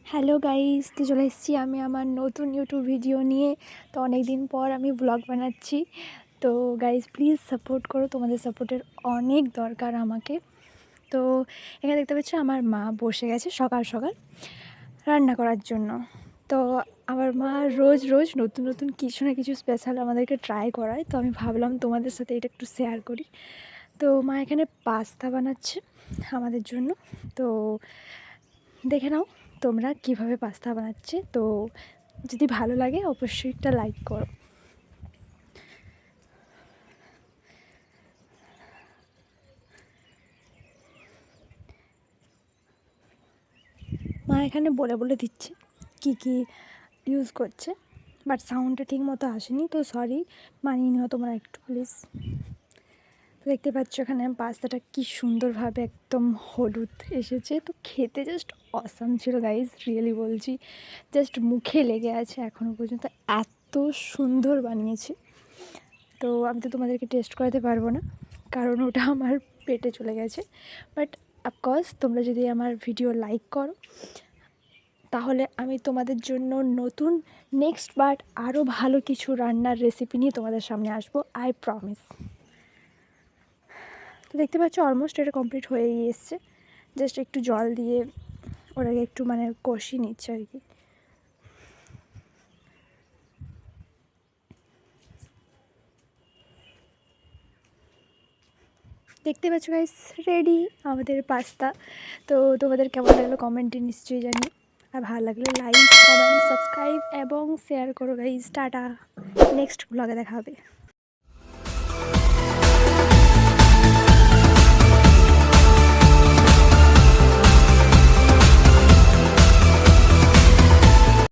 Hello guys, তো চলে এসেছি আমি আমার নতুন ইউটিউব ভিডিও নিয়ে। তো অনেক দিন পর আমি ব্লগ বানাচ্ছি। তো গাইস প্লিজ সাপোর্ট করো, তোমাদের সাপোর্টের অনেক দরকার আমাকে। তো এখানে দেখতে পাচ্ছি আমার মা বসে গেছে সকাল সকাল রান্না করার জন্য। তো আমার মা রোজ রোজ নতুন নতুন কিছু না কিছু স্পেশাল আমাদেরকে ট্রাই করায়। তো আমি ভাবলাম তোমাদের সাথে এটা একটু শেয়ার করি। তো মা এখানে পাস্তা বানাচ্ছে আমাদের জন্য। তো দেখে নাও তোমরা কিভাবে পাস্তা বানাচ্ছে। তো যদি ভালো লাগে অবশ্যই একটা লাইক করো। মা এখানে বলে বলে দিচ্ছে কি কি ইউজ করছে, বাট সাউন্ডটা ঠিক মতো আসেনি, তো সরি, মানিয়ে নিও তোমরা একটু প্লিজ। দেখতে পাচ্ছ এখানে পাস্তাটা কি সুন্দরভাবে একদম হলুদ এসেছে। তো খেতে জাস্ট অসাম ছিল গাইজ, রিয়েলি বলছি, জাস্ট মুখে লেগে আছে এখনও পর্যন্ত, এত সুন্দর বানিয়েছে। তো আমি তো তোমাদেরকে টেস্ট করাতে পারবো না, কারণ ওটা আমার পেটে চলে গেছে। বাট অফকোর্স তোমরা যদি আমার ভিডিও লাইক করো তাহলে আমি তোমাদের জন্য নতুন নেক্সট বার আরও ভালো কিছু রান্নার রেসিপি নিয়ে তোমাদের সামনে আসবো, আই প্রমিস। তো দেখতে পাচ্ছ অলমোস্ট এটা কমপ্লিট হয়েই এসছে। জাস্ট একটু জল দিয়ে ওটাকে একটু কষিয়ে নিচ্ছে আর কি। দেখতে পাচ্ছ গাইস, রেডি আমাদের পাস্তা। তো তোমাদের কেমন লাগলো কমেন্টে নিশ্চয়ই জানি, আর ভালো লাগলে লাইক, কমেন্ট, সাবস্ক্রাইব এবং শেয়ার করো গাইস। টাটা, নেক্সট ব্লগে দেখা হবে।